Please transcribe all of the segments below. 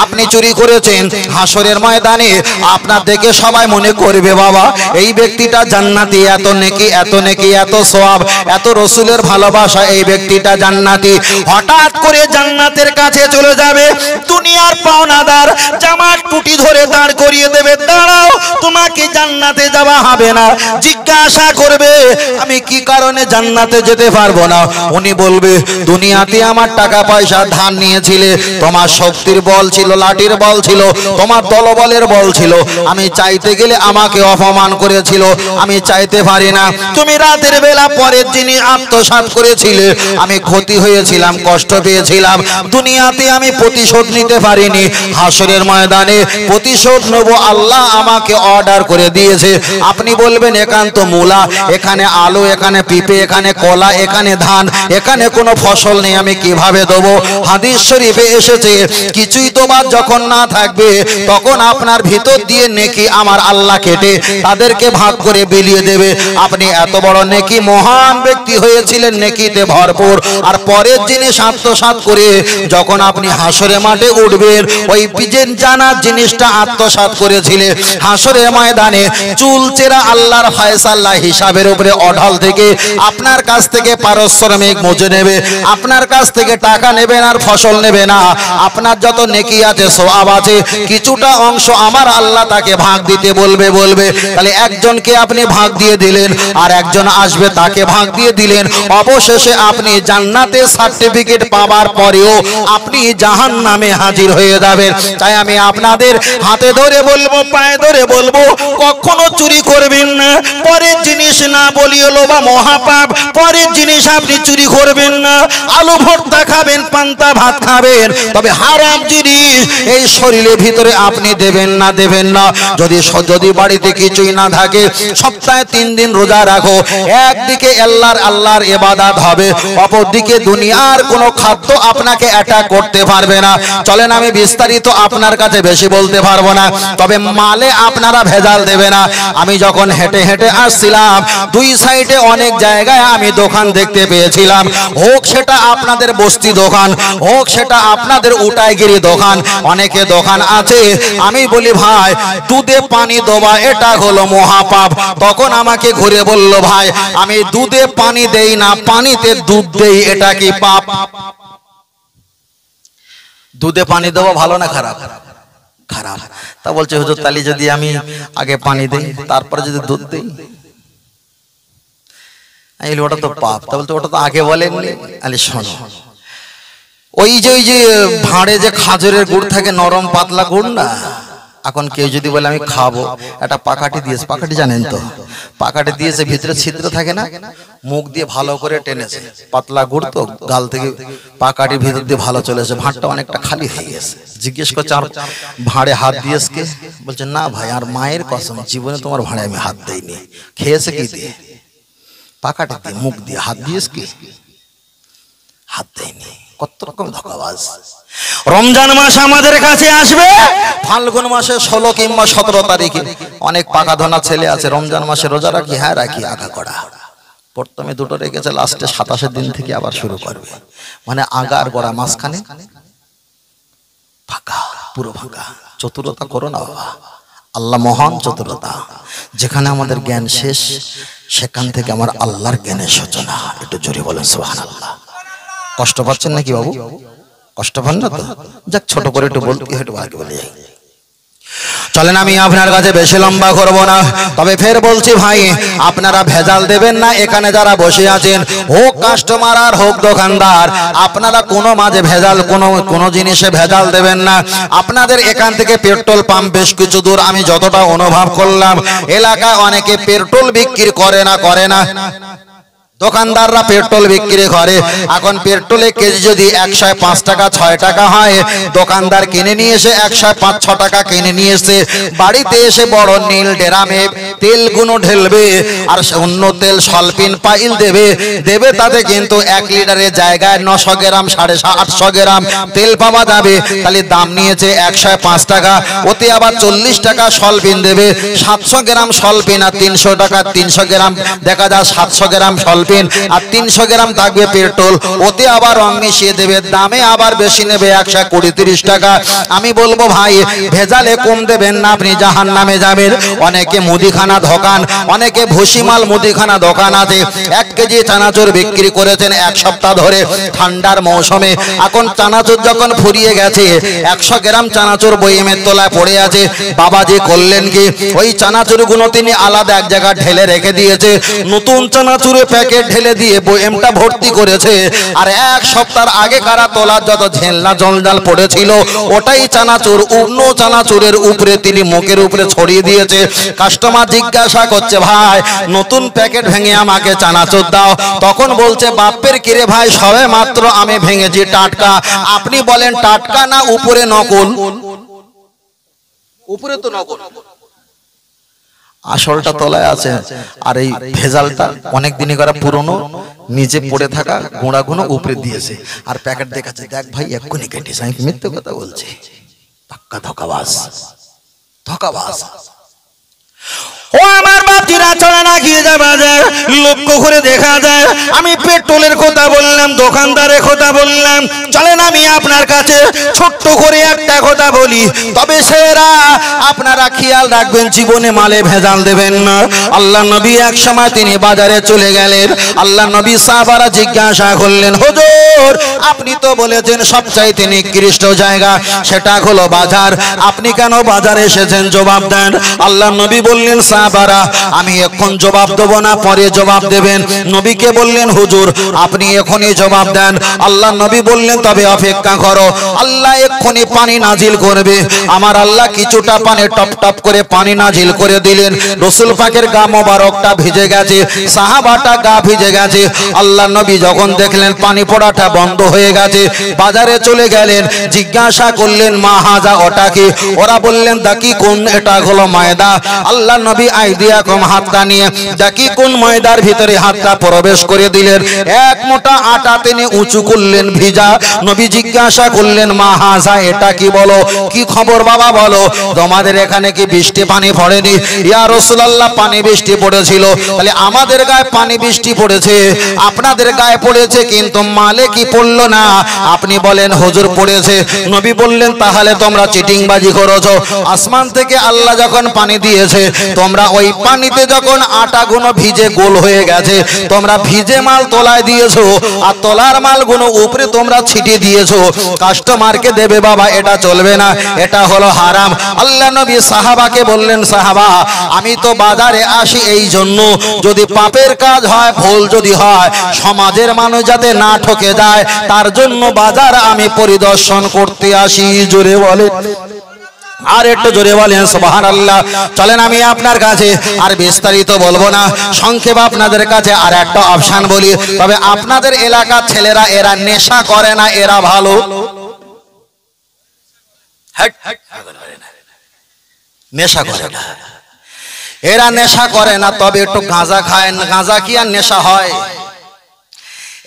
আপনি চুরি করেছেন, হাসরের ময়দানে আপনার দেখে সবাই মনে করবে বাবা এই ব্যক্তিটা জান্নাতি, এত নেকি এত নেকি এত সওয়াব এত রসুলের ভালোবাসা, এই ব্যক্তিটা জান্নাতি। হঠাৎ করে জান্নাতের কাছে চলে যাবে, দুনিয়ার পাওনাদার জামার টুটি ধরে দাঁড় করিয়ে দেবে, দাঁড়াও তোমাকে জান্নাতে যাওয়া হবে না। জিজ্ঞাসা করবে আমি কি কারণে জান্নাতে যেতে পারবো না? উনি বলবে দুনিয়াতে আমার টাকা পয়সা ধার নিয়েছিলে, তোমার শক্তির বল ছিল, লাঠির বল ছিল, তোমার দলবলের বল ছিল, আমি চাইতে গেলে আমাকে অপমান করেছিল, আমি চাইতে পারি না। তুমি রাতের বেলা পরের জিনিস আত্মসাৎ করেছিলে, আমি ক্ষতি হয়েছিলাম, কষ্ট পেয়েছিলাম, দুনিয়াতে আমি প্রতিশোধ নিতে পারিনি, হাসরের ময়দানে প্রতিশোধ নেব, আল্লাহ আমাকে অর্ডার করে দিয়েছে। আপনি বলবেন একান্ত মূলা, এখানে আলু, এখানে পিঁপে, এখানে কলা, এখানে ধান, এখানে কোনো ফসল নেই, আমি কিভাবে দেবো? হাদিস শরীফে এসেছে কিছুই তোমার যখন না থাকবে তখন আপনার ভিতর দিয়ে নেকি আমার আল্লাহ কেটে তাদেরকে ভাগ করে বিলিয়ে দেবে। আপনি এত বড় নেকি মহান ব্যক্তি হয়েছিলেন, নেকিতে ভরপুর, আর পরের জিনিস আত্মসাৎ করে যখন আপনি হাসরে মাঠে উঠবেন ওই পিজেন জানার জিনিসটা আত্মসাৎ করেছিলেন, হাসরে ময়দানে চুলচেরা আল্লাহর ফয়সালা হিসাবের উপরে অঢাল থেকে আপনার কাছ থেকে পারিশ্রমিক মজে নেবে, আপনার কাছ থেকে টাকা নেবেন আর ফসল নেবে না, আপনার যত নেকি আছে সওয়াব আছে কিছুটা অংশ আমার আল্লাহ তাকে ভাগ দিতে বলবে। তাহলে একজনকে আপনি ভাগ দিয়ে দিলেন, আর একজন আসবে তাকে ভাগ দিয়ে দিলেন, অবশেষে আপনি জান্নাতের সার্টিফিকেট পাওয়ার পরেও আপনি জাহান্নামে হাজির হয়ে যাবেন। তাই আমি আপনাদের হাতে ধরে বলবো, পায়ে ধরে বলবো, কখনো চুরি করবেন না। পরের জিনিস না বলি হলো বা মহাপাপ, পরের জিনিস আপনি চুরি করবেন না। আলু ভর্তা খাবেন, পান্তা ভাত খাবেন, তবে হারাম জিনিস এই শরীরের ভিতরে আপনি দেবেন না। যদি বাড়িতে কিছুই না থাকে সপ্তাহে 3 দিন রোজা রাখো, একদিকে আল্লাহর ইবাদত হবে, অপরদিকে দুনিয়ার কোনো খাদ্য আপনাকে অ্যাটাক করতে পারবে না। চলেন আমি বিস্তারিত আপনার কাছে বেশি বলতে পারবো না, তবে মালে আপনারা ভেজাল দেবে না। আমি যখন হেঁটে হেঁটে আসছিলাম দুই সাইডে অনেক জায়গায় আমি দোকান দেখতে পেয়েছিলাম, হোক সেটা আপনাদের বস্তি দোকান, হোক সেটা আপনাদের উটাইগিরি দোকান, অনেকে দোকান আছে। আমি বলি ভাই দুধে পানি দেওয়া এটা হলো মহাপাপ। তখন আমাকে ঘুরে বলল ভাই আমি দুধে পানি দেই না, পানিতে দুধ দেই, এটা কি পাপ? দুধে পানি দেওয়া ভালো না খারাপ? খারাপ। তা বলছে হুজুর তালি যদি আমি আগে পানি দেই তারপরে যদি দুধ দেই, ওটা তো পাপ। তা বলতে ওটা তো আগে বলেননি। আরে শোনো, ওই যে ভাঁড়ে যে খাজুরের গুড় থাকে, নরম পাতলা গুড় না, এখন কেউ যদি বলে আমি খাবো, একটা পাকাটি দিয়েছে, পাকাটি জানেন তো, পাকাটি দিয়েছে, ভিতরে ছিদ্র থাকে না, মুখ দিয়ে ভালো করে টেনেছে, পাতলা গুড় তো, গাল থেকে পাকাটির ভিতর দিয়ে ভালো চলেছে, ভাঁড়টা অনেকটা খালি হয়ে গেছে। জিজ্ঞেস করছে আর ভাঁড়ে হাত দিয়েছে কে? বলছে না ভাই আর মায়ের কসম জীবনে তোমার ভাঁড়ে আমি হাত দেইনি। খেয়েছে কি দিয়ে? পাকাটি দিয়ে, মুখ দিয়ে। হাত দিয়েছে কি? হাত দেয়নি। কত রকম ধোঁকাবাজ। রমজান মাস আমাদের কাছে আসবে, ফাল্গুন মাসে 16 কিংবা 17 তারিখে অনেক পাকা ধনা ছেলে আছে রমজান মাসে রোজা রাখি, হ্যাঁ রাখি, আগা করা প্রথমে 2টো রেখেছে, লাস্টে 27 দিন থেকে আবার শুরু করবে, মানে আগা আর গোড়া মাঝখানে ফাঁকা, পুরো ফাঁকা। চতুরতা করো না বাবা, আল্লাহ মহান চতুরতা। যেখানে আমাদের জ্ঞান শেষ সেখান থেকে আমার আল্লাহর জ্ঞানের সূচনা। একটু জোরে বলেন সুবহানাল্লাহ। কষ্ট পাচ্ছেন নাকি বাবু? কষ্ট পান না তো? যাক ছোট করে একটু বলতে একটু আগে বলে যাই। চলেন আমি আপনার কাছে বেশি লম্বা করব না, তবে ফের বলছি ভাই আপনারা ভেজাল দেবেন না। এখানে যারা বসে আছেন, হোক কাস্টমার আর হোক দোকানদার, আপনারা কোনো মাঝে ভেজাল কোনো জিনিসে ভেজাল দেবেন না। আপনাদের এখান থেকে পেট্রোল পাম্প বেশ কিছু দূর, আমি যতটা অনুভব করলাম এলাকায় অনেকে পেট্রোল বিক্রি করে না। দোকানদাররা পেট্রোল বিক্রি করে। এখন পেট্রোলের কেজি যদি 105 টাকা 6 টাকা হয়, দোকানদার কিনে নিয়ে এসে 105-6 টাকা কিনে নিয়ে এসে বাড়িতে এসে বড় নীল ড্রামে তেলগুলো ঢেলবে, আর অন্য তেল সলপিন পাইল দেবে তাতে কিন্তু 1 লিটারের জায়গায় 900 গ্রাম 850 গ্রাম তেল পাওয়া যাবে। তাহলে দাম নিয়েছে 105 টাকা, ওতে আবার 40 টাকা সলপিন দেবে, 700 গ্রাম সলপিন আর 300 টাকা, 300 গ্রাম দেখা যায় 700 গ্রাম সলপিন বলপেন আর 300 গ্রাম থাকবে পেট্রোল, ওতে আবার রং মিশিয়ে দেবে, দামে আবার বেশি নেবে 120-30 টাকা। আমি বলবো ভাই ভেজালে কম দেবেন না, আপনি জাহান্নামে যাবেন। অনেকে মুদিখানা দোকান, অনেকে ভুসিমাল মুদিখানা দোকান আছে, 1 কেজি চানাচুর বিক্রি করেছেন 1 সপ্তাহ ধরে ঠান্ডার মৌসুমে। এখন চানাচুর যখন ফুরিয়ে গেছে, 100 গ্রাম চানাচুর বইমের তলায় পড়ে আছে। বাবাজি করলেন কি, ওই চানাচুরগুলো তিনি আলাদা এক জায়গায় ঢেলে রেখে দিয়েছে, নতুন চানাচুরের প্যাকেট ঢেলে দিয়ে বইমটা ভর্তি করেছে। আর 1 সপ্তাহ আগে কারা তোলার যত ঝেলনা জঞ্জাল পড়েছিল ওটাই চানাচুর অন্য চানাচুরের উপরে তিনি মুখের উপরে ছড়িয়ে দিয়েছে। কাস্টমার জিজ্ঞাসা করছে ভাই নতুন প্যাকেট ভেঙে আমাকে চানাচুর দাও। তখন বলছে বাপের কিরে ভাই সবে মাত্র আমি ভেঙেছি টাটকা। আপনি বলেন টাটকা না উপরে নকল? উপরে তো নকল, আসলটা তলায় আছে। আর এই ভেজালটা অনেক দিনই করা পুরনো, নিচে পড়ে থাকা গোড়াগুলো উপরে দিয়েছে। আর প্যাকেট দেখাচ্ছে দেখ ভাই এক্ষুনি কেটেছে। আমি মিথ্যে কথা বলছি? পাক্কা ধোঁকাবাজ, ধোঁকাবাজ। ও আমার বাতিরা চলে না গিয়ে যাবা যায়, লক্ষ্য করে দেখা যায়। আমি পেট্রোলের কথা বললাম, দোকানদারের কথা বললাম, চলেন আমি আপনার কাছে ছোট্ট করে একটা কথা বলি। তবে সেরা আপনারা খেয়াল রাখবেন, জীবনে মালে ভেজাল দেবেন না। আল্লাহ নবী এক সময় তিনি বাজারে চলে গেলেন। আল্লাহ নবী সাহাবারা জিজ্ঞাসা করলেন হুজুর আপনি তো বলেছেন সবচাইতে নিকৃষ্ট জায়গা সেটা হলো বাজার, আপনি কেন বাজারে এসেছেন? জবাব দেন। আল্লাহ নবী বললেন সাহাবারা আমি এখন জবাব দেব না, পরে জবাব দেবেন। নবীকে বললেন হুজুর আপনি এখনই জবাব দেন। আল্লাহ নবী বললেন তবে অপেক্ষা করো, আল্লাহ এক্ষুনি পানি নাজিল করবে। আমার আল্লাহ কিছুটা পানি টপ টপ করে পানি নাজিল করে দিলেন। রাসূল পাকের গা মোবারকটা ভিজে গেছে, সাহাবাটা গা ভিজে গেছে। আল্লাহ নবী যখন দেখলেন পানি পড়াটা বন্ধ হয়ে গেছে, বাজারে চলে গেলেন, জিজ্ঞাসা করলেন মা হাজা ওটা কি? ওরা বললেন দাকি কোন, এটা হলো ময়দা। আল্লাহ নবী আইডিয়া কম হাতটা নিয়ে দাকি কোন ময়দার ভিতরে হাতটা প্রবেশ করে দিলেন। এক মোটা আটা তিনি উঁচু করলেন ভিজা। নবী জিজ্ঞাসা করলেন মা হাজা এটা কি? বলো কি খবর বাবা বলো, তোমাদের এখানে কি বৃষ্টি পানি পড়েনি? ইয়া রাসূলুল্লাহ পানি বৃষ্টি পড়েছিল। তাহলে আমাদের গায়ে পানি বৃষ্টি পড়েছে, আপনাদের গায়ে পড়েছে কিন্তু মালে কি পড়লো না? আপনি বলেন হুজুর পড়েছে। নবী বললেন তাহলে তোমরা চিটিংবাজি করেছো। আসমান থেকে আল্লাহ যখন পানি দিয়েছে, তোমরা ওই পানিতে যখন আটাগুলো ভিজে গোল হয়ে গেছে, তোমরা ভিজে মাল তোলায় দিয়েছো, আর তোলার মালগুলো উপরে তোমরা ছিটিয়ে দিয়েছো। কাস্টমারকে দেবে বাবা, এটা চলবে না, এটা হলো হারাম। আল্লাহ নবী সাহাবাকে বললেন সাহাবা আমি তো বাজারে আসি এই জন্য, যদি পাপের কাজ হয়, ভুল যদি হয়, সমাজের মানুষ যাতে না ঠকে যায়, তার জন্য বাজার আমি পরিদর্শন করতে আসি। জোরে বলে আর একটু জোরে বলেন সুবহানাল্লাহ। চলেন আমি আপনার কাছে আর বিস্তারিত বলবো না, সংক্ষেপ আপনাদের কাছে আর একটা অপশন বলি। তবে আপনাদের এলাকার ছেলেরা এরা নেশা করে না, এরা ভালো। নেশা করে না, এরা নেশা করে না, তবে একটু গাঁজা খায়। গাঁজা কি আর নেশা হয়?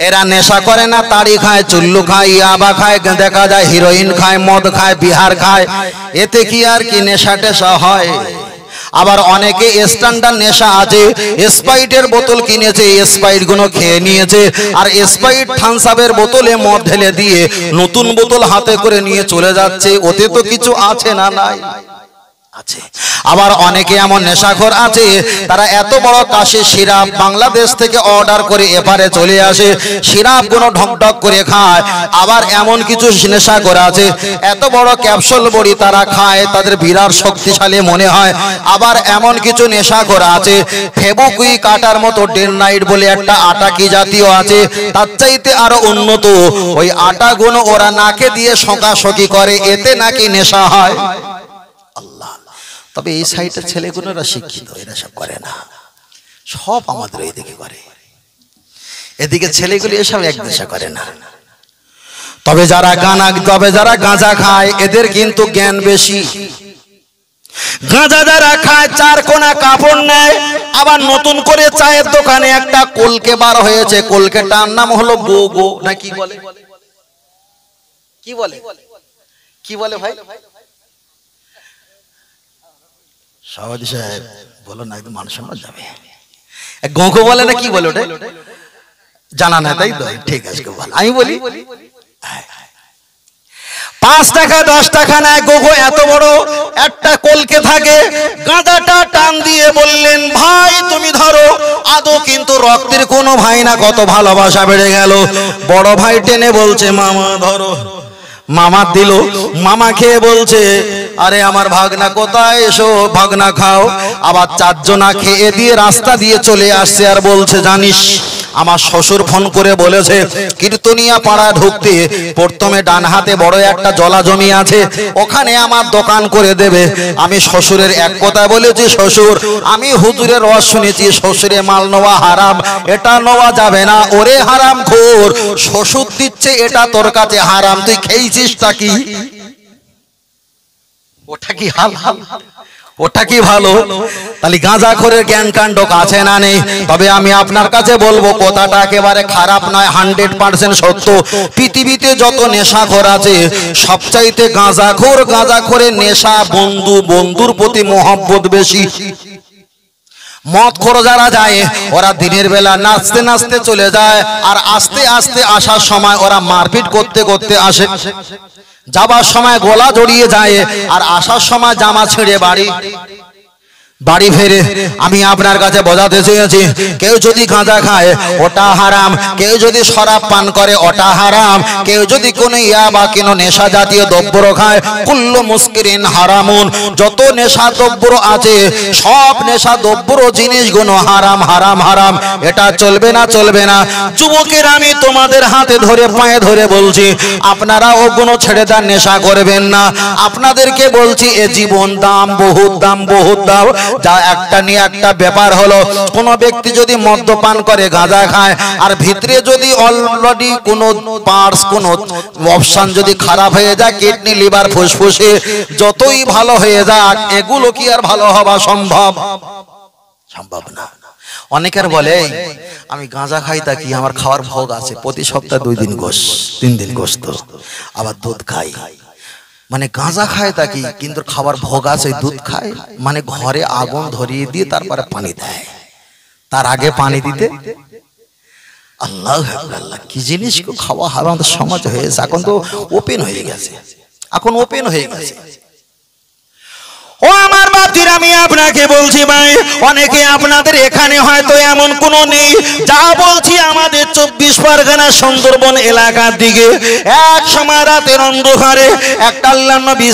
এরা নেশা করে না, তাড়ি খায়, চুল্লু খায়, ইয়াবা খায়, দেখা যায় হিরোইন খায়, মদ খায়, বিহার খায়। এতে কি আর কি নেশা টেশা হয়? আবার অনেকে স্ট্যান্ডার্ড নেশা আছে, স্প্রাইটের বোতল কিনেছে, স্প্রাইট গুলো খেয়ে নিয়েছে, আর স্প্রাইট থামস আপের বোতলে মদ ঢেলে দিয়ে নতুন বোতল হাতে করে নিয়ে চলে যাচ্ছে। ওতে তো কিছু আছে না? নাই আছে। আবার অনেকে এমন নেশাখোর আছে, তারা এত বড় কাশি সিরাপ বাংলাদেশ থেকে অর্ডার করে এপারে চলে আসে, সিরাপ গুলো ঢকঢক করে খায়। আবার এমন কিছু নেশাখোর আছে এত বড় ক্যাপসুল বড়ি তারা খায়, তাদের বিরাট শক্তিশালী মনে হয়। আবার এমন কিছু নেশাখোর আছে ফেবুকুইক কাটার মতো ডে নাইট বলে একটা আটা কি জাতীয় আছে, তার চাইতে আরো উন্নত। ওই আটা গুলো ওরা নাকে দিয়ে শোকাশোকি করে, এতে নাকি নেশা হয়। আল্লাহ। তবে এই সাইডের ছেলেগুলোরা শিক্ষিত, এরা সব করে না, সব আমাদের এইদিকে করে। এদিকে ছেলেগুলি এসব এক নেশা করে না। তবে যারা গাঁজা খায় এদের কিন্তু জ্ঞান বেশি। গাঁজা যারা খায় চার কোনা কাপড় নেয়। আবার নতুন করে চায়ের দোকানে একটা কলকে বার হয়েছে, কলকেটার নাম হলো গো গো না কি বলে, কি বলে, কি বলে ভাই? সভাপতি সাহেব বলো না, একদম মানুষ যাবে। গো গো বলে না কি বলে ওটা? জানা না, তাই তো? ঠিক আছে, আমি বলি 5 টাকা 10 টাকা নেয় গোগো, এত বড় একটা কলকে থাকে। গাঁজাটা টান দিয়ে বললেন, ভাই তুমি ধরো। আদৌ কিন্তু রক্তের কোনো ভাই না, কত ভালোবাসা বেড়ে গেল। বড় ভাই টেনে বলছে, মামা ধরো। মামা দিল, মামা খেয়ে বলছে, আরে আমার ভাগনা কোথায়, এসো ভাগনা খাও। আবার 4 জনা খেয়ে দিয়ে রাস্তা দিয়ে চলে আসছে, আর বলছে, জানিস আমার শ্বশুর ফোন করে বলেছে কীর্তনিয়া পাড়া ঢুকতে প্রথমে ডান হাতে বড় একটা জলা জমি আছে, ওখানে আমার দোকান করে দেবে। আমি শ্বশুরের এক কথা বলেছি, শ্বশুর আমি হুজুরের রস শুনেছি, শ্বশুরে মাল নেওয়া হারাম, এটা নেওয়া যাবে না। ওরে হারাম খোর, শ্বশুর দিচ্ছে এটা তোর কাছে হারাম, তুই খেয়েছিসটা কি? ওটা কি হাল হাল, ওটা কি ভালো? তাহলে গাঁজাখোরের জ্ঞান কাণ্ড কাছে না নেই। তবে আমি আপনার কাছে বলবো, কথাটা একেবারে খারাপ নয়, 100% সত্য। পৃথিবীতে যত নেশাখোর আছে সবচাইতে গাঁজাখোর, গাঁজাখোরের নেশা বন্ধু, বন্ধুর প্রতি মহব্বত বেশি। মদ খোর যারা যায় ওরা দিনের বেলা নাচতে নাচতে চলে যায়, আর আস্তে আস্তে আসার সময় ওরা মারপিট করতে করতে আসে। যাবার সময় গলা জড়িয়ে যায়, আর আসার সময় জামা ছেড়ে বাড়ি ফেরে। আমি আপনার কাছে বোঝাতে চেয়েছি, কেউ যদি গাঁজা খায় ওটা হারাম, কেউ যদি শরাব পান করে ওটা হারাম, কেউ যদি কোনো ইয়াবা কোনো নেশা জাতীয় দ্রব্য খায়, কুল্লু মুস্কিরিন হারামুন। যত নেশা দ্রব্য আছে সব নেশা দ্রব্য জিনিসগুলো হারাম, হারাম, হারাম। এটা চলবে না, চলবে না। যুবকের আমি তোমাদের হাতে ধরে পায়ে ধরে বলছি, আপনারা ওগুলো ছেড়ে দেন, নেশা করবেন না। আপনাদেরকে বলছি, এ জীবন দাম, বহুত দাম, বহুত দাম। যা একটা নিয়ে একটা ব্যাপার হলো, কোন ব্যক্তি যদি মদ্যপান করে, গাঁজা খায়, আর ভিতরে যদি অলরেডি কোনো পার্টস, কোনো অপশন যদি খারাপ হয়ে যায়, কিডনি, লিভার, ফুসফুসে যতই ভালো হয়ে যাক, এগুলো কি আর ভালো হওয়া সম্ভব? সম্ভব না। অনেকের বলে, আমি গাঁজা খাই তা কি, আমার খাওয়ার ভোগ আছে, প্রতি সপ্তাহে 2 দিন গোশ, 3 দিন গোশত, আবার দুধ খাই। মানে গাঁজা খায় তা কি, কিন্তু খাবার ভোগ আছে, দুধ খায়। মানে ঘরে আগুন ধরিয়ে দিয়ে তারপরে পানি দেয়, তার আগে পানি দিতে। আল্লাহ আল্লাহ, কি জিনিস খাওয়া হারাম সমাজ হয়েছে। এখন তো ওপেন হয়ে গেছে, এখন ওপেন হয়ে গেছে। ও আমার বাপজির, আমি আপনাকে বলছি ভাই, অনেকে আপনাদের এখানে হয়তো এমন কোনো নেই। যা বলছি আমাদের 24 পরগনা সুন্দরবন এলাকার দিকে এক সময় রাতের অন্ধকারে একটা আল্লাহর নবী,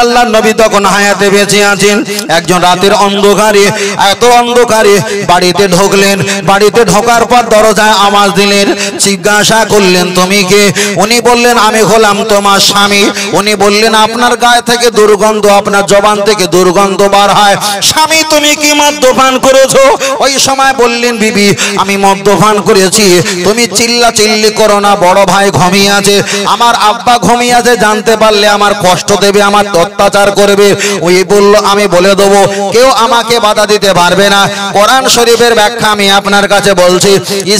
আল্লাহর নবী তখন হায়াতে বেঁচে আছেন। একজন রাতের অন্ধকারে, এত অন্ধকারে বাড়িতে ঢুকলেন। বাড়িতে ঢোকার পর দরজায় আওয়াজ দিলেন, জিজ্ঞাসা করলেন, তুমি কে? উনি বললেন, আমি হলাম তোমার স্বামী। উনি বললেন, আপনার গায়ে থেকে দুর্গন্ধ, আপনার জবান থেকে দুর্গন্ধ বার হয়, স্বামী তুমি কি মদ্যপান করেছো? ওই সময় বললেন, বিবি আমি মদ্যপান করেছি। তুমি চিল্লা চিল্লি করো না, বড় ভাই ঘুমিয়ে আছে, আমার আব্বা ঘুমিয়ে আছে, জানতে পারলে আমার কষ্ট দেবে, আমার অত্যাচার করবে। ওই বলল, আমি বলে দেবো, কেউ আমাকে বাধা দিতে পারবে না। কোরআন শরীফের ব্যাখ্যা আমি আপনার কাছে বলছি।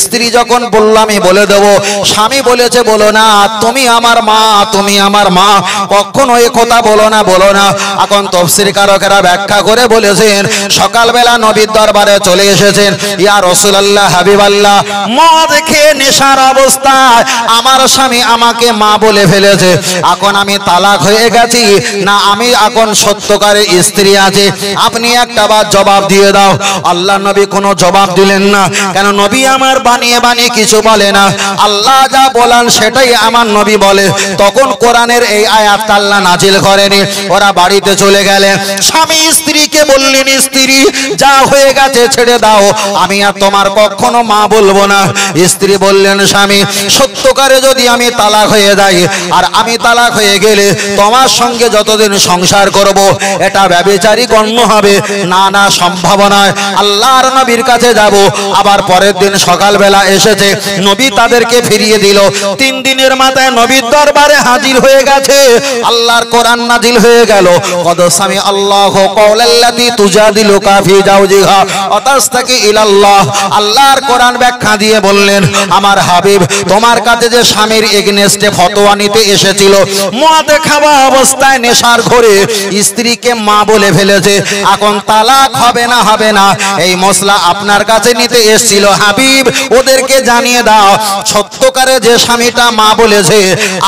স্ত্রী যখন বলল আমি বলে দেবো, স্বামী বলেছে বলো না, তুমি আমার মা, তুমি আমার মা, কখনো এ কথা বলো না, বলো না। এখন তাফসীর কারকেরা ব্যাখ্যা করে বলেছেন, সকালবেলা নবীর দরবারে চলে এসেছেন, ইয়া রাসূলুল্লাহ, হাবিবাল্লাহ, মদ খেয়ে নেশার অবস্থায় আমার স্বামী আমাকে মা বলে ফেলেছে, এখন আমি তালাক হয়ে গেছি না আমি এখন সত্যকারের স্ত্রী আছে, আপনি একটা বার জবাব দিয়ে দাও। আল্লাহ নবী কোনো জবাব দিলেন না। কেন? নবী আমার বানিয়ে বানিয়ে কিছু বলে না, আল্লাহ যা বলেন সেটাই আমার নবী বলে। তখন কোরআনের এই আয়াত আল্লাহ নাজিল করেনি। ওরা বাড়িতে চলে গেলেন। স্বামী স্ত্রীকে বললেন, স্ত্রী যা হয়ে গেছে ছেড়ে দাও, আমি আর তোমার কখনো মা বলবো না। স্ত্রী বললেন, স্বামী সত্যকারে যদি আমি তালাক হয়ে যাই, আর আমি তালাক হয়ে গেলে তোমার সঙ্গে যতদিন সংসার করব এটা ব্যভিচারী গণ্য হবে। না না, সম্ভব নয়, আল্লাহর নবীর কাছে যাব। আবার পরের দিন সকালবেলা এসেছে, নবী তাদেরকে ফিরিয়ে দিল। 3 দিনের মাথায় নবীর দরবারে হাজির হয়ে গেছে। আল্লাহর কোরআন নাজিল হয়ে গেল, কদ সামি সামিআল্লাহু কাওলাল্লাতী তুজাদিলুকা ফি জাওজিহা ওয়া তাস্তাকি ইলাল্লাহ। আল্লাহর কোরআন ব্যাখ্যা দিয়ে বললেন, আমার হাবিব তোমার কাছে যে স্বামীর এগেনস্টে ফতোয়া নিতে এসেছিল, মদ খাওয়া অবস্থায় নেশার ঘরে স্ত্রীকে মা বলে ফেলেছে, এখন তালাক হবে না হবে না, এই মশলা আপনার কাছে নিতে এসেছিল। হাবিব ওদেরকে জানিয়ে দাও, সত্যকারে যে স্বামীটা মা বলেছে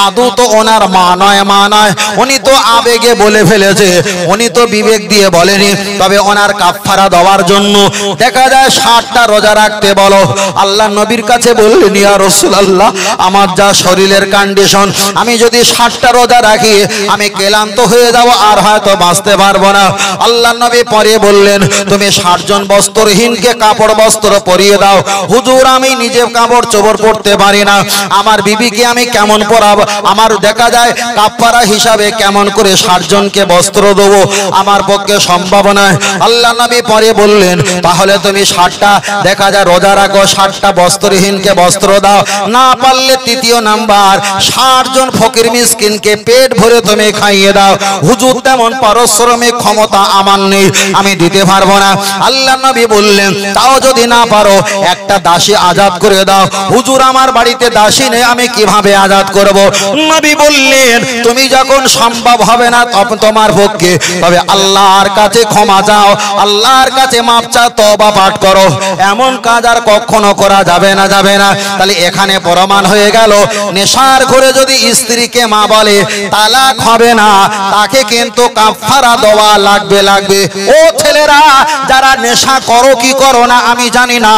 আদৌ তো ওনার মা নয়, মা নয়, উনি তো আবেগে বলে ফেলেছে, উনি তো বিবেক দিয়ে বলেনি। তবে ওনার কাফারা দেওয়ার জন্য দেখা যায় 60টা রোজা রাখতে বলো। আল্লাহ নবীর কাছে বললেন, ইয়া রাসূলুল্লাহ আমার যা শরীরের কন্ডিশন, আমি যদি 60টা রোজা রাখি আমি ক্লান্ত হয়ে যাব, আর হয়তো বাঁচতে পারবো না। আল্লাহ নবী পরে বললেন, তুমি 60 জন বস্ত্রহীনকে কাপড় বস্ত্র পরিয়ে দাও। হুজুর আমি নিজে কাপড় চোপড় পরতে পারি না, আমার বিবিকে আমি কেমন পরাবো? আমার দেখা যায় কাফারা হিসাবে কেমন করে 60 জনকে বস্ত্র দেবো, আমার পক্ষে সম্ভব নয়। আল্লাহ নবী পরে বললেন, তাহলে তুমি 60টা দেখা যায় রোজা রাখো, 60টা বস্ত্রহীনকে বস্ত্র দাও, না পারলে তৃতীয় নাম্বার 60 জন ফকির মিসকিনকে পেট ভরে তুমি খাইয়ে দাও। হুজুর তেমন পারিশ্রমিক ক্ষমতা আমার নেই, আমি দিতে পারবো না। আল্লাহ নবী বললেন, তাও যদি না পারো একটা দাসী আজাদ করে দাও। হুজুর আমার বাড়িতে দাসী নেই, আমি কিভাবে আজাদ করব? নবী বললেন, তুমি যখন সম্ভব হবে না তোমার পক্ষে, তবে আল্লাহর কাছে ক্ষমা চাও, আল্লাহর কাছে মাপ চাও, তওবা পাঠ করো। এমন কাজ আর কখনো করা যাবে না, যাবে না। তাহলে এখানে প্রমাণ হয়ে গেল, নেশার ঘরে যদি স্ত্রীকে মা বলে তালাক হবে না, তাকে কিন্তু কাফারা দেওয়া লাগবে, লাগবে। ও ছেলেরা যারা নেশা করো কি করো না আমি জানি না,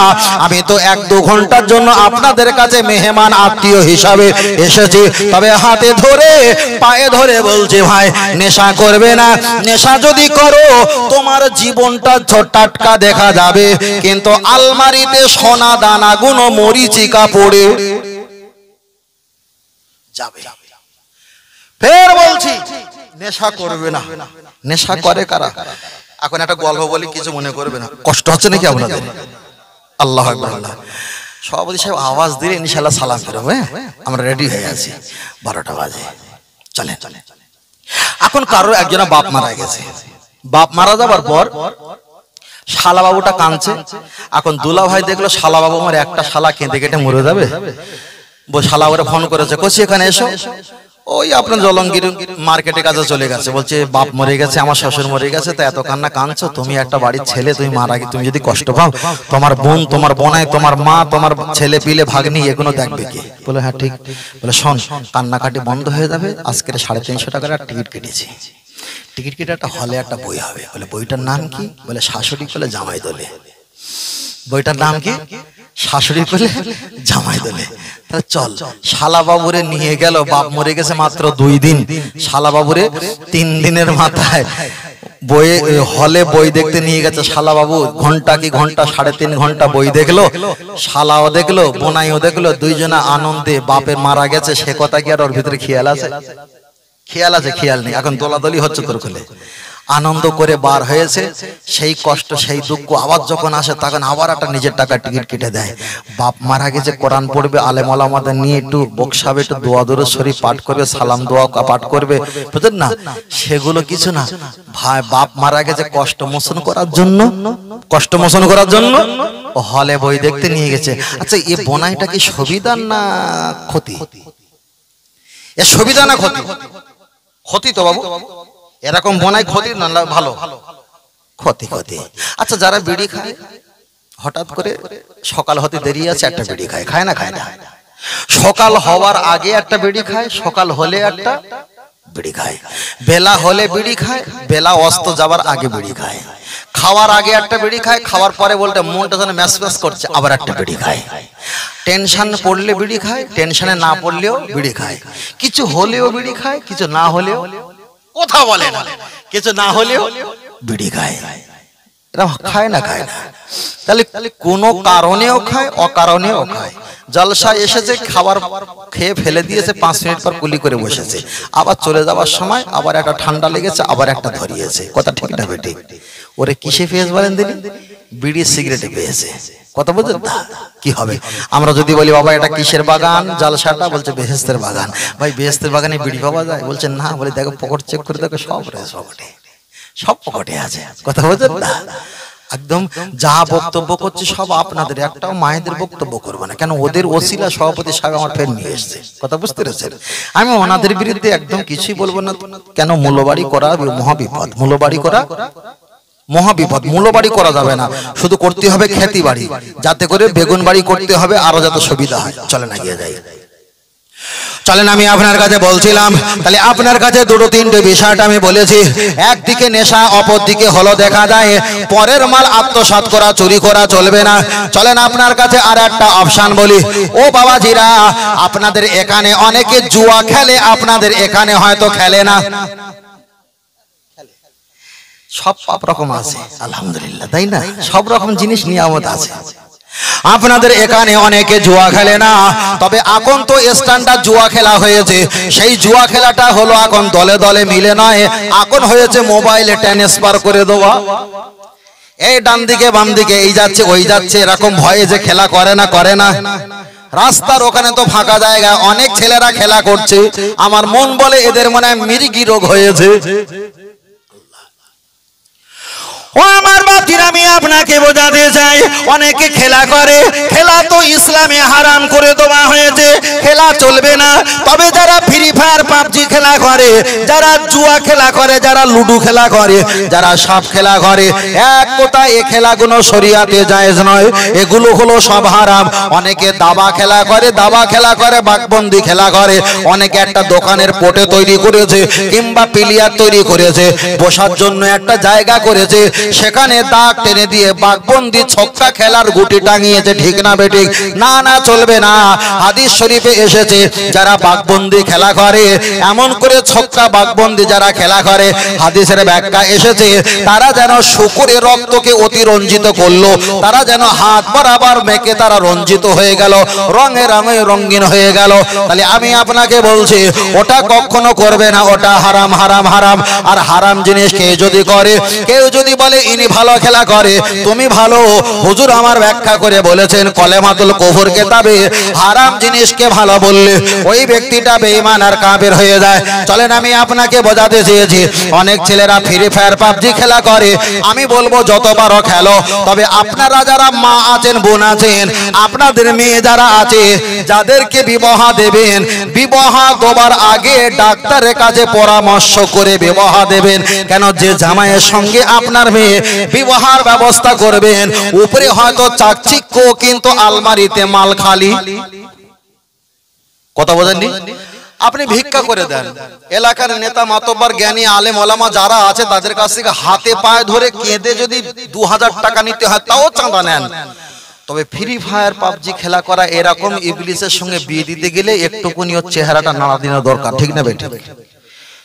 আমি তো 1-2 ঘন্টার জন্য আপনাদের কাছে মেহমান আত্মীয় হিসাবে এসেছি, তবে হাতে ধরে পায়ে ধরে বলছি ভাই নেশা করবে না। নেশা যদি করো তোমার জীবনটা টাটকা দেখা যাবে, কিন্তু আলমারিতে সোনা দানা গুলো মরিচিকা পড়ে যাবে। ফের বলছি নেশা করবে না। নেশা করে কারা? এখন একটা গল্প বলি, কিছু মনে করবে না, কষ্ট হচ্ছে নাকি আপনাদের? আল্লাহু আকবার। আল্লাহ সভাপতি সাহেব আওয়াজ দিলে ইনশাআল্লাহ সালাম ফেরব। আমরা রেডি হয়ে আছি, 12টা বাজে, চলে। এখন কারো একজনের বাপ মারা গেছে, বাপ মারা যাবার পর শালা বাবুটা কাঁদছে। এখন দুলা ভাই দেখলো শালা বাবু আমার একটা শালা কেঁদে কেটে মরে যাবে, শালা ওরা ফোন করেছে, কইছি এখানে এসো। ওই আপনার জলঙ্গির মার্কেটের কাছে চলে গেছে, বলছে বাপ মরে গেছে, আমার শ্বশুর মরে গেছে, তা এত কান্না কাঁদছো, তুমি একটা বাড়ির ছেলে, তুমি মারা গিয়ে তুমি যদি কষ্ট পাও, তোমার বোন, তোমার বোনাই, তোমার মা, তোমার ছেলে পিলে ভাগ্নি এগুলো দেখবে কি? বলে হ্যাঁ ঠিক। বলে শোন, কান্নাকাটি বন্ধ হয়ে যাবে, আজকের 350 টাকার টিকিট কেটেছি, টিকিট কেটে একটা হলে একটা বই হবে। বলে বইটার নাম কি? বলে শাশুড়ি কোলে জামাই দোলে। বইটার নাম কি? শাশুড়ি কোলে জামাই দোলে। তাহলে চল। শালা বাবুরে নিয়ে গেল, বাপ মরে গেছে মাত্র 2 দিন, শালা বাবুরে 3 দিনের মাথায় বই হলে বই দেখতে নিয়ে গেছে। শালা বাবু ঘন্টা কি ঘন্টা, 3.5 ঘন্টা বই দেখলো, শালাও দেখলো, বোনাইও দেখলো, দুইজনা আনন্দে। বাপের মারা গেছে সে কথা কি আর ওর ভিতরে খেয়াল আছে? খেয়াল আছে? খেয়াল নেই। এখন দোলাদলি হচ্ছে তোর কোলে, আনন্দ করে বার হয়েছে। সেই কষ্ট সেই দুঃখ আবার যখন আসে তখন আবার একটা নিজের টাকা টিকিট কেটে দেয়। বাপ মারা গেছে, কোরআন পড়বে, আলেম ওলামাদের নিয়ে একটু বকশাবে, একটু দোয়া দরুদ শরীফ পাঠ করবে, সালাম দোয়া পাঠ করবে, বুঝলেন না? সেগুলো কিছু না ভাই, বাপ মারা গেছে কষ্ট মোচন করার জন্য, কষ্ট মোচন করার জন্য হলে বই দেখতে নিয়ে গেছে। আচ্ছা এ বোনাইটা কি সুবিধা না ক্ষতি? এ সুবিধা না ক্ষতি? ক্ষতি তো বাবু, এরকম বোনাই ক্ষতি না ভালো? ক্ষতি, ক্ষতি। আচ্ছা যারা বিড়ি খায়, হঠাৎ করে সকাল হতে দেরি আছে একটা বিড়ি খায়, খায় না? খায় না। সকাল হওয়ার আগে একটা বিড়ি খায়, সকাল হলে একটা বিড়ি খায়, বেলা হলে বিড়ি খায়, বেলা অস্ত যাবার আগে বিড়ি খায়, খাওয়ার আগে একটা বিড়ি খায়, খাওয়ার পরে বলতে মনটা যেন ম্যাচ ম্যাচ করছে আবার একটা বিড়ি খায়, টেনশন পড়লে বিড়ি খায়, টেনশনে না পড়লেও বিড়ি খায়, কিছু হলেও বিড়ি খায়, কিছু না হলেও, কথা বলে না, কিছু না হলেও বিড়ি খায়। এরা খায় না? খায় না। তাহলে কোনো কারণেও খায়, অকারণেও খায়। জলসা এসেছে, খাবার খেয়ে ফেলে দিয়েছে, 5 মিনিট পর কুলি করে বসেছে, আবার চলে যাওয়ার সময় আবার একটা ঠান্ডা লেগেছে, আবার একটা ধরিয়েছে। কথা ঠিক না বেটি? ওরে কিসে পেয়েছে বলেন দিদি? বিড়ি সিগারেটে পেয়েছে। কথা বুঝলেন? কি হবে আমরা যদি বলি বাবা এটা কিসের বাগান জলসাটা? বলছে বেহেশতের বাগান। ভাই বেহেশতের বাগানে বিড়ি পাওয়া যায়? বলছে না। বলে দেখো পকেট চেক করে দেখো, সব রয়েছে পকেটে। সব পকেটে আছে, কথা বলছেন না? একদম যা বক্তব্য করছে সব আপনাদের, একটাও মায়েদের বক্তব্য করবো না, কেন ওদের ওসিলা সভাপতি সাহেব আমার ফের নিয়ে এসছে, কথা বুঝতে পেরেছেন? আমি ওনাদের বিরুদ্ধে একদম কিছুই বলবো না, কেন মূল্যবাড়ি করা মহাবিপদ, মূল্যবাড়ি করা মহাবিপদ। মূল্যবাড়ি করা যাবে না, শুধু করতে হবে খেতি বাড়ি, যাতে করে বেগুন বাড়ি করতে হবে, আরো যাতে সুবিধা হয়। চলেন এগিয়ে যাই, চলেন। আমি আপনার কাছে বলছিলাম, তাহলে আপনার কাছে দুটো তিনটে বিষয়টা আমি বলেছি। একদিকে নেশা, অপর দিকে হলো দেখা যায় পরের মাল আত্মসাৎ করা, চুরি করা চলবে না। চলেন আপনার কাছে আর একটা অপশন বলি। ও বাবাজিরা, আপনাদের এখানে অনেকে জুয়া খেলে, আপনাদের এখানে হয়তো খেলে না। সব রকম আছে আলহামদুলিল্লাহ, তাই না? সব রকম জিনিস নিয়ামত আছে। আপনাদের এখানে অনেকে জুয়া খেলে না, তবে এখন তো স্ট্যান্ডার্ড জুয়া খেলা হয়েছে। সেই জুয়া খেলাটা হলো এখন দলে দলে মিলে নয়, এখন হয়েছে মোবাইলে ট্রান্সফার করে দেওয়া। এই ডান দিকে বাম দিকে, এই যাচ্ছে ওই যাচ্ছে, এরকম ভয়ে যে খেলা করে না। রাস্তার ওখানে তো ফাঁকা জায়গা, অনেক ছেলেরা খেলা করছে। আমার মন বলে এদের মনে হয় মির্গি রোগ হয়েছে। ও আমার বাতিরা, আমি আপনাকে বোঝাতে চাই, অনেকে খেলা করে, খেলা তো ইসলামে হারাম করে দেওয়া হয়েছে, খেলা চলবে না। তবে যারা ফ্রি ফায়ার পাবজি খেলা করে, যারা জুয়া খেলা করে, যারা লুডু খেলা করে, যারা সাপ খেলা করে, এক কথায় এ খেলাগুলো শরিয়াতে জায়েজ নয়, এগুলো হলো সব হারাম। অনেকে দাবা খেলা করে, বাঘবন্দি খেলা করে, অনেকে একটা দোকানের পোটে তৈরি করেছে কিংবা পিলিয়ার তৈরি করেছে, বসার জন্য একটা জায়গা করেছে, সেখানে দাগ টেনে দিয়ে বাঘবন্দি ছক্কা খেলার গুটি টাঙিয়েছে, ঠিক না বেঠিক? না, চলবে না। হাদিস শরীফে এসেছে, যারা বাঘবন্দি খেলা করে, এমন করে ছক্কা বাঘবন্দি যারা খেলা করে, হাদিসের ব্যাখ্যা এসেছে, তারা যেন শুকরের রক্তকে অতিরঞ্জিত করলো, তারা যেন হাত বরাবর মেখে তারা রঞ্জিত হয়ে গেল, রঙে রঙে রঙিন হয়ে গেল। তাহলে আমি আপনাকে বলছি, ওটা কখনো করবে না, ওটা হারাম। আর হারাম জিনিস কেউ যদি করে, কেউ যদি বলে ইনি ভালো খেলা করে, তুমি ভালো, হুজুর আমার ব্যাখ্যা করে বলেছেন কলেমাতুল কুফর কিতাবে, হারাম জিনিসকে ভালো বললে ওই ব্যক্তিটা বেঈমান আর কাফের হয়ে যায়। চলেন আমি আপনাকে বোঝাতে চেয়েছি, অনেক ছেলেরা ফ্রি ফায়ার পাবজি খেলা করে, আমি বলবো যতবারও খেলো, তবে আপনারা যারা মা আছেন, বোন আছেন, আপনাদের মেয়ে যারা আছে, যাদেরকে বিবাহ দেবেন, বিবাহ দেবার আগে ডাক্তারের কাছে পরামর্শ করে বিবাহ দেবেন। কেন, যে জামাইয়ের সঙ্গে আপনার মেয়ে বিবাহের ব্যবস্থা করবেন, উপরে হয়তো চাকচিক্য, কিন্তু আলমারিতে মাল খালি। কথা বোঝেননি? আপনি ভিক্ষা করে দেন, এলাকার নেতা মাতব্বর জ্ঞানী আলেম ওলামা যারা আছে, তাদের কাছ থেকে হাতে পায়ে ধরে কেঁদে যদি 2000 টাকা নিতে হয়, তাও চাঁদা নেন। তবে ফ্রি ফায়ার পাবজি খেলা করা, এরকম ইবলিসের সঙ্গে বিয়ে দিতে গেলে একটুকুনি ওর চেহারাটা নাড়া দেওয়া দরকার, ঠিক না বেটা?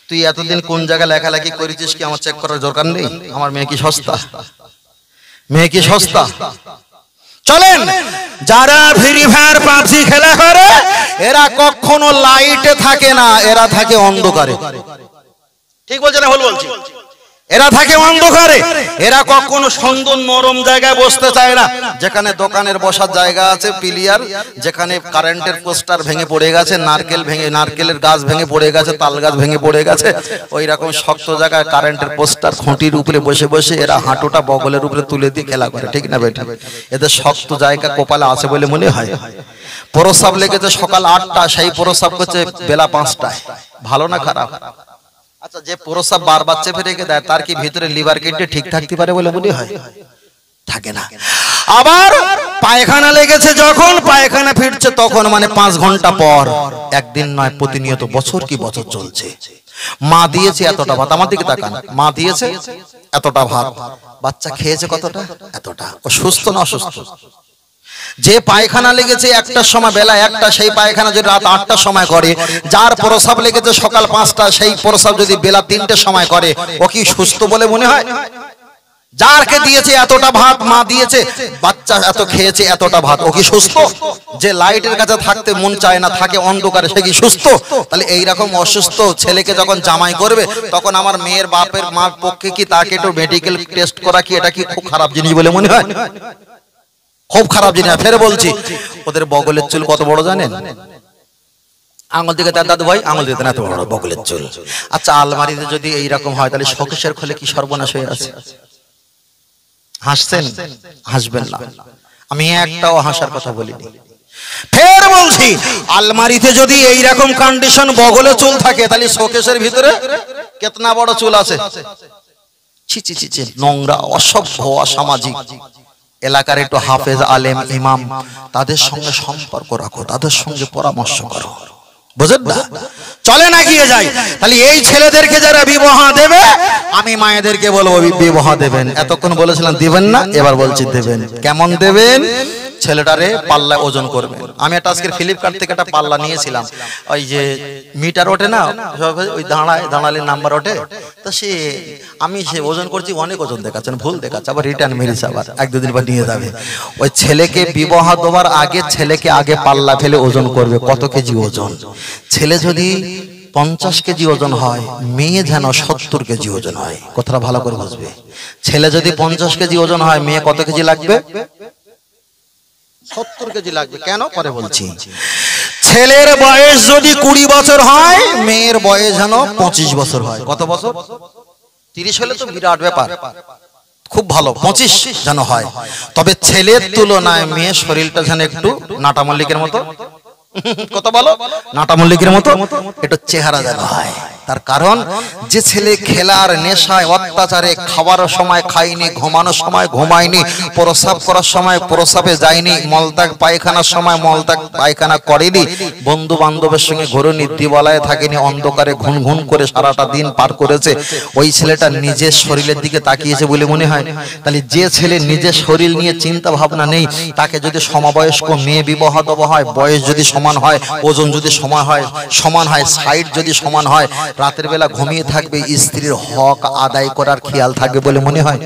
তুই এতদিন কোন জায়গায় লেখালেখি করেছিস কি আমার চেক করার দরকার নেই? আমার মেয়ে কি সস্তা? চলেন, যারা ফ্রি ফায়ার পাবজি খেলা করে, এরা কখনো লাইটে থাকে না, এরা থাকে অন্ধকারে। ঠিক বলছে না ভুল বলছি? এরা থাকে অন্ধকারে, এরা কখনো সুন্দর নরম জায়গায় বসতে চায় না, যেখানে দোকানের বসার জায়গা আছে, পিলিয়ার, যেখানে কারেন্টের পোস্টার ভেঙে পড়ে গেছে, নারকেলের গাছ ভেঙে পড়ে গেছে, তাল গাছ ভেঙে পড়ে গেছে, ওই রকম শক্ত জায়গায় কারেন্টের পোস্টার খুঁটির উপরে বসে বসে এরা হাঁটুটা বগলের উপরে তুলে দিয়ে খেলা করে, ঠিক না বেটা? এদের শক্ত জায়গা কপালে আছে বলে মনে হয়। প্রস্রাব লেগেছে সকাল 8টা, সেই প্রস্রাব করছে বেলা 5টায়, ভালো না খারাপ? আচ্ছা, যে প্রস্রাব বারবার চেপে রেখে দেয়, তার কি ভিতরে লিভার কিডনি ঠিক থাকতে পারে বলে মনে হয়? থাকে না। আবার পায়খানা লেগেছে, যখন পায়খানা ফিরছে তখন, মানে 5 ঘন্টা পর, একদিন নয়, প্রতিনিয়ত, বছর কি বছর চলছে। মা দিয়েছে এতটা ভাত, আমার দিকে তাকান, মা দিয়েছে এতটা ভাত, বাচ্চা খেয়েছে কতটা? এতটা। ও সুস্থ না অসুস্থ? যে পায়খানা লেগেছে একটার সময়, বেলা 1টা, সেই পায়খানা যদি রাত 8টার সময় করে, যার প্রস্রাব লেগেছে সকাল 5টা, সেই প্রস্রাব যদি বেলা 3টের সময় করে, ও কি সুস্থ বলে মনে হয়? যারকে দিয়েছে এতটা ভাত, মা দিয়েছে, বাচ্চা এত খেয়েছে এতটা ভাত, ও কি সুস্থ? যে লাইটের কাছে থাকতে মন চায় না, থাকে অন্ধকারে, সে কি সুস্থ? তাহলে এইরকম অসুস্থ ছেলেকে যখন জামাই করবে, তখন আমার মেয়ের বাপের মার পক্ষে কি তাকে একটু মেডিকেল টেস্ট করা কি, এটা কি খুব খারাপ জিনিস বলে মনে হয়? খুব খারাপ জিনিস। ফের বলছি, ওদের বগলের চুল কত বড় জানেন? আঙুল দিকে তার দাদু ভাই আঙুল দিকে না তো বড় বগলের চুল। আচ্ছা আলমারিতে যদি এইরকম হয় তাহলে শোকেশের খোলে কি সর্বনাশ হয়ে আছে? হাসছেন? হাসবেন না, আমি একটাও হাসার কথা বলিনি। ফের বলছি, আলমারিতে যদি এইরকম কন্ডিশন বগলে চুল থাকে তাহলে শোকেশের ভিতরে কেতনা বড় চুল আছে? ছি ছি ছি ছি, নোংরা, অসভ্য, অসামাজিক। এলাকার একটু হাফেজ, আলেম, ইমাম, তাদের সঙ্গে সম্পর্ক রাখো, তাদের সঙ্গে পরামর্শ করো, বুঝেন না? চলে না গিয়ে যায়। তাহলে এই ছেলেদেরকে যারা বিবাহ দেবে, আমি মায়েদেরকে বলবো বিবাহ দেবেন। এতক্ষণ বলেছিলাম দিবেন না, এবার বলছি দেবেন। কেমন দেবেন? ছেলেটারে পাল্লা ওজন করবেন। আমি একটা আজকের ফ্লিপকার্ট থেকে একটা পাল্লা নিয়েছিলাম, ওই যে মিটার ওঠে না, ওই দাঁড়ালে নাম্বার ওঠে, তো আমি ওজন করছি, অনেক ওজন দেখাচ্ছেন, ভুল দেখাচ্ছে, আবার রিটার্ন মেরেছে, আবার এক দুদিন পর নিয়ে যাবে। ওই ছেলেকে বিবাহ দেওয়ার আগে ছেলেকে আগে পাল্লা ফেলে ওজন করবে, কত কেজি ওজন। ছেলে যদি 50 কেজি ওজন হয়, মেয়ে যেন 70 কেজি ওজন হয়। কথাটা ভালো করে বুঝবে। ছেলে যদি 50 কেজি ওজন হয়, মেয়ে কত কেজি লাগবে? 70 কেজি লাগবে। কেন? পরে বলছি। ছেলের বয়স যদি 20 বছর হয়, মেয়ের বয়স যেন 25 বছর হয়। কত বছর? 30 হলে তো বিরাট ব্যাপার, খুব ভালো, 25 যেন হয়। তবে ছেলের তুলনায় মেয়ের শরীরটা যেন একটু নাটা মল্লিকের মতো, কত বলো, নাটা মল্লিকের মতো একটু চেহারা যেন হয়। তার কারণ যে ছেলে খেলার নেশায়, অত্যাচারে, খাবার সময় খায়নি, ঘুমানোর সময় ঘুমায়নি, প্রস্রাব করার সময় প্রস্রাবে যায়নি, মলত্যাগ পায়খানার সময় মলত্যাগ পায়খানা করেনি, বন্ধু বান্ধবের সঙ্গে ঘোরেনি, দিবালায় থাকেনি, অন্ধকারে ঘুন ঘুন করে সারাটা দিন পার করেছে, ওই ছেলেটা নিজের শরীরের দিকে তাকিয়েছে বলে মনে হয়? তাহলে যে ছেলে নিজের শরীর নিয়ে চিন্তা ভাবনা নেই, তাকে যদি সমবয়স্ক মেয়ে বিবাহ দেওয়া হয়, বয়স যদি সমান হয়, ওজন যদি সমান হয়, সাইড যদি সমান হয়, রাতের বেলা ঘুমিয়ে থাকবে, স্ত্রীর হক আদায় করার খেয়াল থাকবে বলে মনে হয়?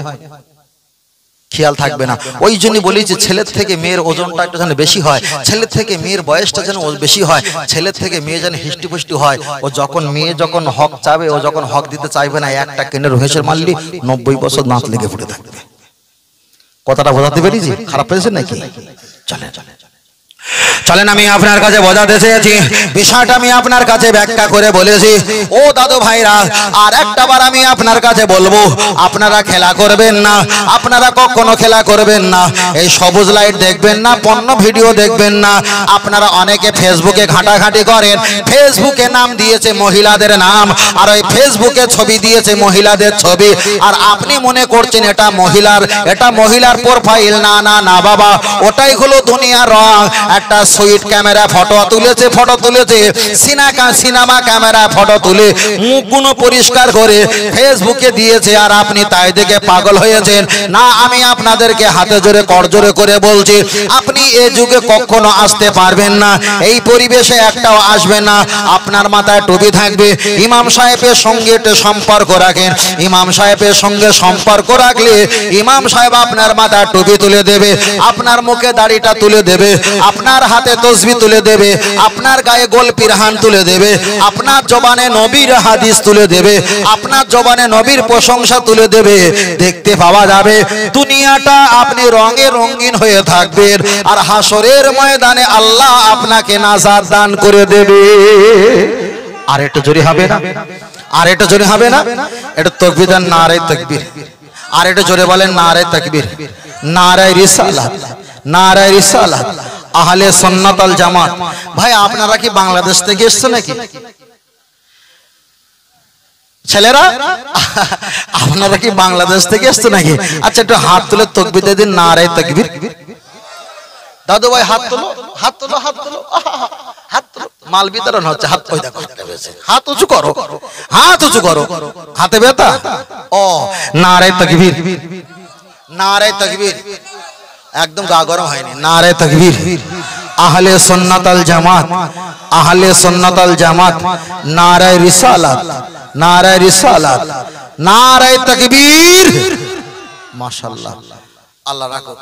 খেয়াল থাকবে না। ওই জন্যই বলি যে ছেলের থেকে মেয়ের ওজনটা একটু যেন বেশি হয়, ছেলের থেকে মেয়ের বয়সটা যেন বেশি হয়, ছেলের থেকে মেয়ে যেন হিষ্টিপুষ্টি হয়। ও যখন মেয়ে যখন হক চাবে, ও যখন হক দিতে চাইবে না, একটা কেনের রহেশের মারলি 90 বছর দাঁত লেগে পড়ে থাকবে। কথাটা বোঝাতে পেরেছি? খারাপ পেয়েছেন নাকি? চলে চলে চলেন, আমি আপনার কাছে বোঝাতে চেয়েছি, বিষয়টা আমি আপনার কাছে ব্যাখ্যা করে বলেছি। ও দাদু ভাইরা, আর একটা বার আমি আপনার কাছে বলবো, আপনারা খেলা করবেন না, আপনারা কখনো খেলা করবেন না। এই সবুজ লাইট দেখবেন না, পণ্য ভিডিও দেখবেন না। আপনারা অনেকে ফেসবুকে ঘাটাঘাটি করেন, ফেসবুকে নাম দিয়েছে মহিলাদের নাম, আর ওই ফেসবুকে ছবি দিয়েছে মহিলাদের ছবি, আর আপনি মনে করছেন এটা মহিলার প্রোফাইল। না না না বাবা, ওটাই হলো দুনিয়ার রং। একটা সুইট ক্যামেরা ফটো তুলেছে, সিনেমা ক্যামেরা ফটো তুলে মুখগুলো পরিষ্কার করে ফেসবুকে দিয়েছে, আর আপনি তাই দেখে পাগল হয়েছেন। না, আমি আপনাদেরকে হাতে জোরে করজোরে করে বলছি, আপনি এই যুগে কখনো আসতে পারবেন না, এই পরিবেশে একটাও আসবেন না। আপনার মাথায় টুপি থাকবে, ইমাম সাহেবের সঙ্গে একটু সম্পর্ক রাখেন, ইমাম সাহেবের সঙ্গে সম্পর্ক রাখলে ইমাম সাহেব আপনার মাথায় টুপি তুলে দেবে, আপনার মুখে দাড়িটা তুলে দেবে, আপনার হাতে তসবিহ তুলে দেবে, আপনার গায়ে গোল পিরহান তুলে দেবে, আপনার জবানে নবীর হাদিস তুলে দেবে, আপনার জবানে নবীর প্রশংসা তুলে দেবে। দেখতে পাওয়া যাবে দুনিয়াটা আপনি রঙে রঙিন হয়ে থাকবেন, আর হাসরের ময়দানে আল্লাহ আপনাকে নাজাত দান করে দেবে। আর একটু জোরে হবে না? আর একটু জোরে হবে না? এটা তাকবীর, নারে তাকবীর। আর একটু জোরে বলেন নারে তাকবীর, নারে রিসালাত, নারে রিসালাত, আহলে সুন্নাত ওয়াল জামাত। ভাই আপনারা কি বাংলাদেশ থেকে এসেছেন নাকি ছেলেরা? আপনারা কি বাংলাদেশ থেকে এসেছেন নাকি? আচ্ছা একটু হাত তুলে তাকবীর দিন, নারে তাকবীর। দাদু ভাই হাত তোলো, হাত তোলো, হাত তোলো, হাত তোলো। মাল বিতরণ হচ্ছে, হাত ওই দেখো, হাত উঁচু করো, হাত উঁচু করো। হাতে ব্যথা? ও, নারে তাকবীর, নারে তাকবীর। একদম গা গরম হয়নি। নারে তাকবীর, আহলে সুন্নাত ওয়াল জামাত, আহলে সুন্নাত ওয়াল জামাত, নারে রিসালাত, নারে রিসালাত, নারে তাকবীর। মাশাআল্লাহ, আল্লাহ রাখো।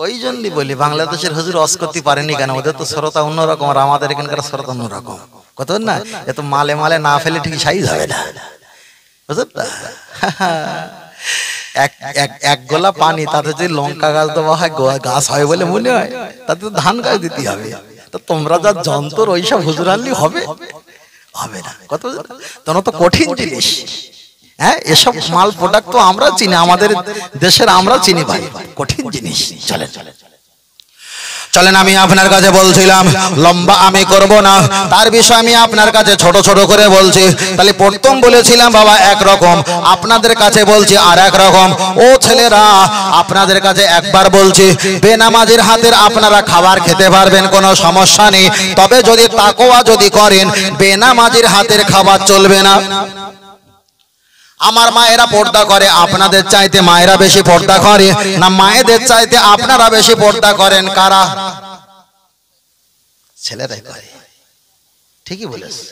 ওই জন্যই বলি বাংলাদেশের হুজুর ওয়াজ করতে পারেনি কেন? ওদের তো শ্রোতা অন্যরকম, আর আমাদের এখানকার শ্রোতা অন্যরকম। কত না, এত মালে মালে না ফেলে ঠিক সাইজ হবে না, বুঝলেন? এক গোলা পানি, তাতে যদি লঙ্কা গাছ দেওয়া হয় গাছ হয় বলে মনে হয়, তাতে তো ধান গাছ দিতে হবে। তো তোমরা যা যন্ত্র ওইসব হুজুর আনলি হবে হবে না, কত তোমরা তো কঠিন জিনিস। হ্যাঁ, এসব মাল প্রোডাক্ট তো আমরা চিনি, আমাদের দেশের আমরা চিনি ভাই, কঠিন জিনিস। চলেন চলেন, আমি আপনার কাছে বলছিলাম, লম্বা আমি করব না, তার বিষয় আমি আপনার কাছে ছোট ছোট করে বলছি। তাহলে প্রথম বলেছিলাম বাবা একরকম, আপনাদের কাছে বলছি আর এক রকম। ও ছেলেরা, আপনাদের কাছে একবার বলছি, বেনামাজির হাতের আপনারা খাবার খেতে পারবেন, কোনো সমস্যা নেই। তবে যদি তাকওয়া যদি করেন, বেনামাজির হাতের খাবার চলবে না। আমার মায়েরা পর্দা করে, আপনাদের চাইতে মায়েরা বেশি পর্দা করে না মায়েদের চাইতে আপনারা বেশি পর্দা করেন? কারা? ছেলেরাই করে। ঠিকই বলেছে।